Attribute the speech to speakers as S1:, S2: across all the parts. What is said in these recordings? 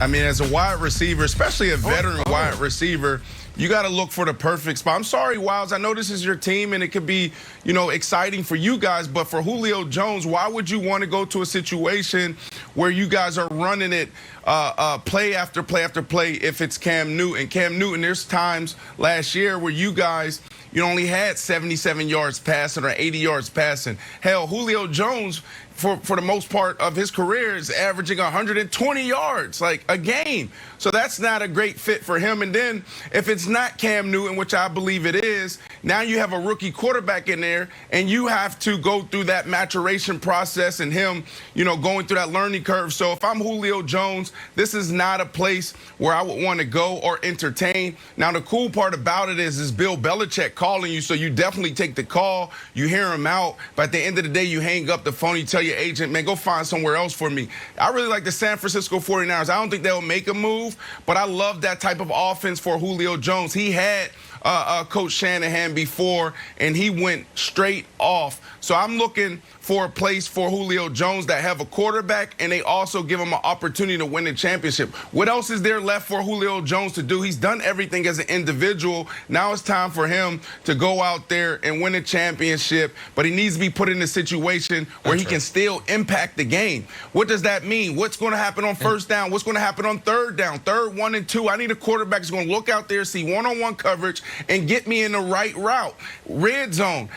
S1: I mean, as a wide receiver, especially a veteran wide receiver, you got to look for the perfect spot. I'm sorry, Wilds. I know this is your team, and it could be, exciting for you guys. But for Julio Jones, why would you want to go to a situation where you guys are running it play after play after play if it's Cam Newton? Cam Newton, there's times last year where you guys, only had 77 yards passing or 80 yards passing. Hell, Julio Jones, for the most part of his career, is averaging 120 yards, like a game. So that's not a great fit for him. And then if it's not Cam Newton, which I believe it is, now you have a rookie quarterback in there, and you have to go through that maturation process and him, going through that learning curve. So if I'm Julio Jones, this is not a place where I would want to go or entertain. Now, the cool part about it is Bill Belichick calling you, so you definitely take the call. You hear him out, but at the end of the day, you hang up the phone, you tell your agent, man, go find somewhere else for me. I really like the San Francisco 49ers. I don't think they'll make a move, but I love that type of offense for Julio Jones. He had Coach Shanahan before, and he went straight off. So I'm looking for a place for Julio Jones that have a quarterback, and they also give him an opportunity to win the championship. What else is there left for Julio Jones to do? He's done everything as an individual. Now it's time for him to go out there and win a championship, but he needs to be put in a situation where he can still impact the game. What does that mean? What's going to happen on first down? What's going to happen on third down? Third, 1 and 2. I need a quarterback that's going to look out there, see one-on-one coverage, and get me in the right route. Red zone.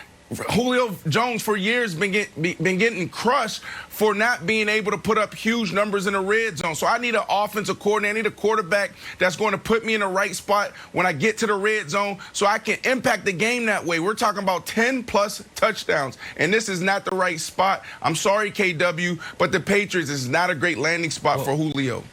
S1: Julio Jones for years been getting crushed for not being able to put up huge numbers in the red zone. So I need an offensive coordinator. I need a quarterback that's going to put me in the right spot when I get to the red zone so I can impact the game that way. We're talking about 10-plus touchdowns, and this is not the right spot. I'm sorry, KW, but the Patriots is not a great landing spot for Julio.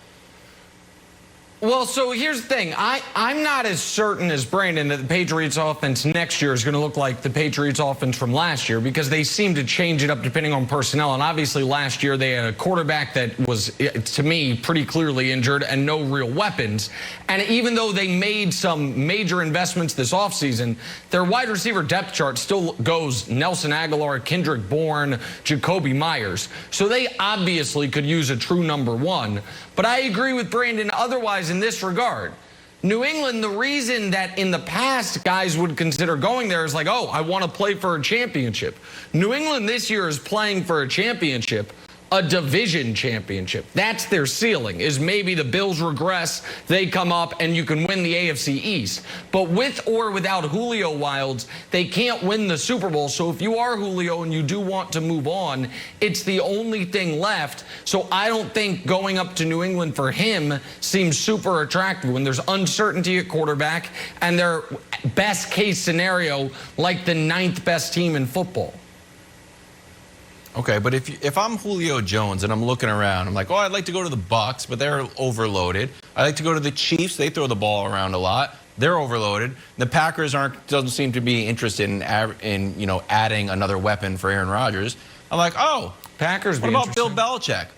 S2: Well, so here's the thing. I'm not as certain as Brandon that the Patriots offense next year is going to look like the Patriots offense from last year, because they seem to change it up depending on personnel. And obviously last year they had a quarterback that was, to me, pretty clearly injured and no real weapons. And even though they made some major investments this offseason, their wide receiver depth chart still goes Nelson Aguilar, Kendrick Bourne, Jacoby Myers. So they obviously could use a true number one. But I agree with Brandon otherwise in this regard. New England, the reason that in the past guys would consider going there is like, oh, I want to play for a championship. New England this year is playing for a championship, a division championship. That's their ceiling, is maybe the Bills regress, they come up, and you can win the AFC East. But with or without Julio Wilds, they can't win the Super Bowl. So if you are Julio and you do want to move on, it's the only thing left. So I don't think going up to New England for him seems super attractive when there's uncertainty at quarterback and their best case scenario like the 9th best team in football.
S3: Okay, but if I'm Julio Jones and I'm looking around, I'm like, oh, I'd like to go to the Bucs, but they're overloaded. I like to go to the Chiefs. They throw the ball around a lot. They're overloaded. The Packers doesn't seem to be interested in adding another weapon for Aaron Rodgers. I'm like, oh,
S2: Packers.
S3: What about Bill Belichick?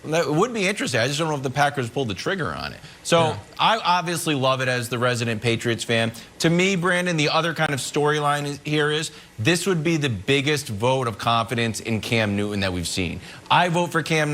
S3: That would be interesting. I just don't know if the Packers pulled the trigger on it. So yeah. I obviously love it as the resident Patriots fan. To me, Brandon, the other kind of storyline here is this would be the biggest vote of confidence in Cam Newton that we've seen. I vote for Cam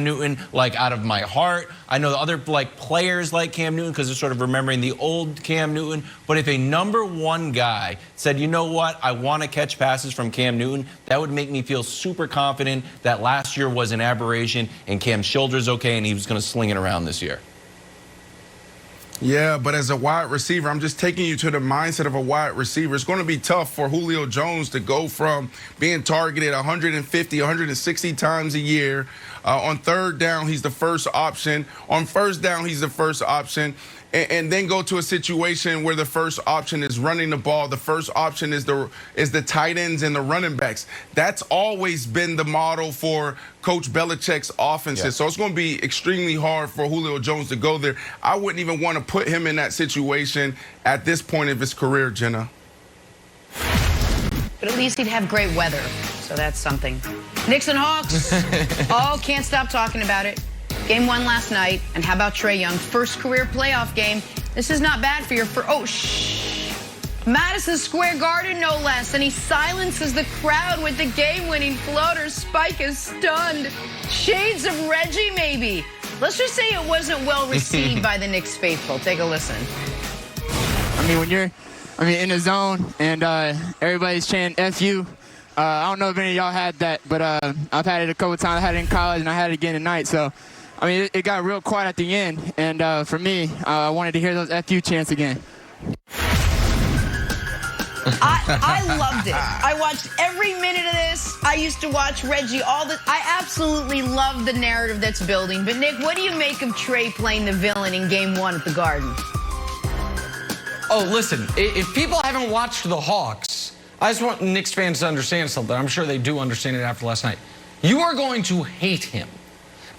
S3: Newton like out of my heart. I know the other players like Cam Newton because they're sort of remembering the old Cam Newton. But if a #1 guy said, you know what, I want to catch passes from Cam Newton, that would make me feel super confident that last year was an aberration and Cam's shoulder's okay and he was going to sling it around this year.
S1: Yeah, but as a wide receiver, I'm just taking you to the mindset of a wide receiver. It's going to be tough for Julio Jones to go from being targeted 150, 160 times a year. On third down, he's the first option. On first down, he's the first option. And then go to a situation where the first option is running the ball. The first option is the tight ends and the running backs. That's always been the model for Coach Belichick's offenses. Yeah. So it's going to be extremely hard for Julio Jones to go there. I wouldn't even want to put him in that situation at this point of his career, Jenna.
S4: But at least he'd have great weather, so that's something. Knicks and Hawks. Oh, can't stop talking about it. Game 1 last night, and how about Trae Young? First career playoff game. This is not bad for your Madison Square Garden, no less, and he silences the crowd with the game-winning floater. Spike is stunned. Shades of Reggie, maybe. Let's just say it wasn't well received by the Knicks faithful. Take a listen.
S5: I mean, when you're, in the zone and everybody's chanting F you, I don't know if any of y'all had that, but I've had it a couple times. I had it in college, and I had it again tonight. So, I mean, it got real quiet at the end. And for me, I wanted to hear those F you chants again.
S4: I loved it. I watched every minute of this. I used to watch Reggie I absolutely love the narrative that's building. But, Nick, what do you make of Trae playing the villain in Game 1 at the Garden?
S2: Oh, listen, if people haven't watched the Hawks, I just want Knicks fans to understand something. I'm sure they do understand it after last night. You are going to hate him.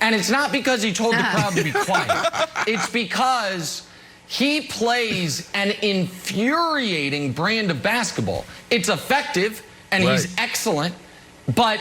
S2: And it's not because he told the crowd to be quiet. It's because he plays an infuriating brand of basketball. It's effective, and he's excellent, but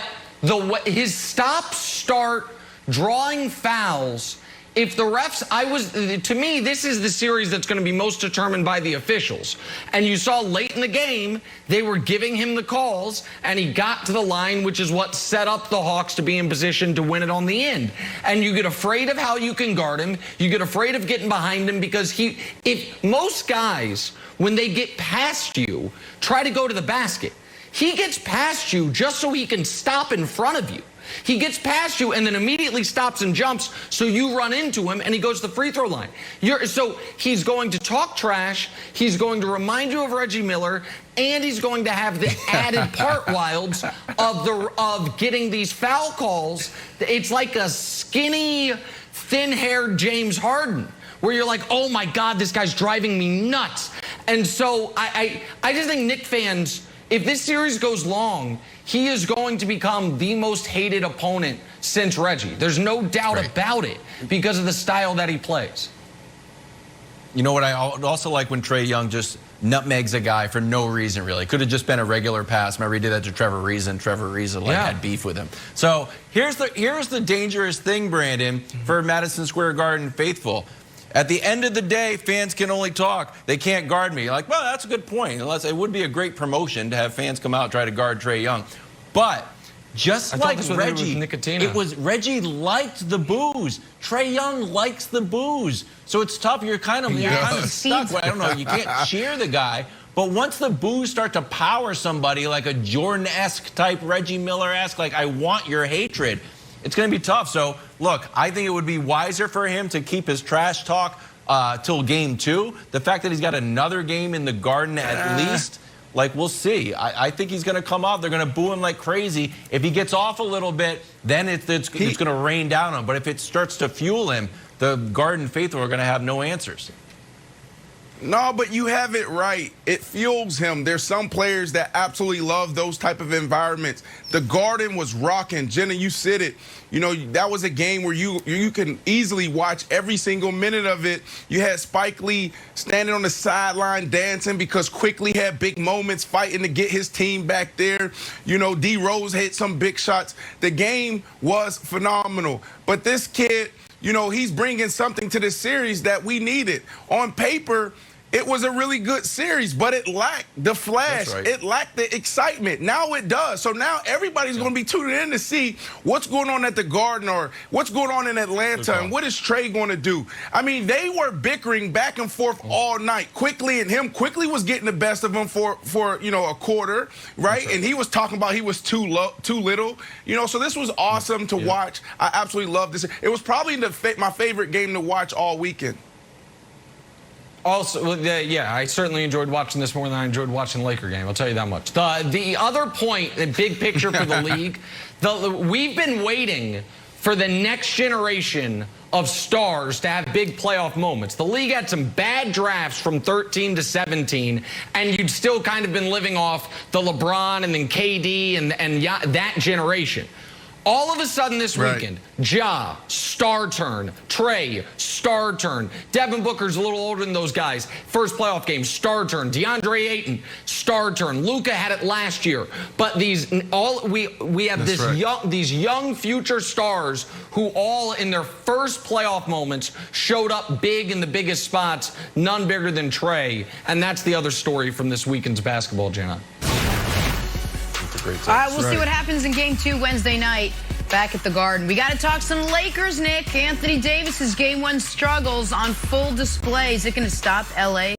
S2: his stop-start drawing fouls, if the refs, to me, this is the series that's going to be most determined by the officials. And you saw late in the game, they were giving him the calls, and he got to the line, which is what set up the Hawks to be in position to win it on the end. And you get afraid of how you can guard him. You get afraid of getting behind him because if most guys, when they get past you, try to go to the basket, he gets past you just so he can stop in front of you. He gets past you and then immediately stops and jumps, so you run into him, and he goes to the free throw line. So he's going to talk trash, he's going to remind you of Reggie Miller, and he's going to have the added part, Wilds, of getting these foul calls. It's like a skinny, thin-haired James Harden, where you're like, oh my God, this guy's driving me nuts. And so I just think Knicks fans, if this series goes long, he is going to become the most hated opponent since Reggie. There's no doubt about it because of the style that he plays.
S3: You know what I also like when Trae Young just nutmegs a guy for no reason, really. Could have just been a regular pass. Remember, he did that to Trevor Ariza, and Trevor Ariza had beef with him. So here's the dangerous thing, Brandon, for Madison Square Garden faithful. At the end of the day, fans can only talk. They can't guard me. You're like, well, that's a good point. Unless it would be a great promotion to have fans come out and try to guard Trae Young. But just like Reggie, Reggie liked the boos. Trae Young likes the boos. So it's tough. You're kind of stuck. I don't know. You can't cheer the guy. But once the boos start to power somebody like a Jordan-esque type, Reggie Miller-esque, like I want your hatred, it's going to be tough. So, look, I think it would be wiser for him to keep his trash talk till Game 2. The fact that he's got another game in the Garden at least, like, we'll see. I think he's going to come off. They're going to boo him like crazy. If he gets off a little bit, then it's going to rain down on him. But if it starts to fuel him, the Garden faithful are going to have no answers.
S1: No, but you have it right. It fuels him. There's some players that absolutely love those type of environments. The Garden was rocking. Jenna, you said it. You know, that was a game where you can easily watch every single minute of it. You had Spike Lee standing on the sideline dancing because Quickly had big moments fighting to get his team back there. You know, D Rose hit some big shots. The game was phenomenal. But this kid, you know, he's bringing something to this series that we needed. On paper, it was a really good series, but it lacked the flash. It lacked the excitement. Now it does. So now everybody's going to be tuning in to see what's going on at the Garden or what's going on in Atlanta and what is Trae going to do. I mean, they were bickering back and forth all night. Quickly and him. Quickly was getting the best of him for you know, a quarter, right? And he was talking about he was too little. You know, so this was awesome to watch. I absolutely loved this. It was probably my favorite game to watch all weekend.
S2: Also, yeah, I certainly enjoyed watching this more than I enjoyed watching the Laker game. I'll tell you that much. The other point, the big picture for the league, we've been waiting for the next generation of stars to have big playoff moments. The league had some bad drafts from 13 to 17, and you'd still kind of been living off the LeBron and then KD and that generation. All of a sudden this weekend, Ja, star turn. Trae, star turn. Devin Booker's a little older than those guys. First playoff game, star turn. DeAndre Ayton, star turn. Luka had it last year. But we have these young future stars who all in their first playoff moments showed up big in the biggest spots, none bigger than Trae. And that's the other story from this weekend's basketball, Jenna.
S4: All right, we'll see what happens in Game 2 Wednesday night. back at the Garden. We got to talk some Lakers, Nick. Anthony Davis's Game 1 struggles on full display. Is it going to stop L.A.?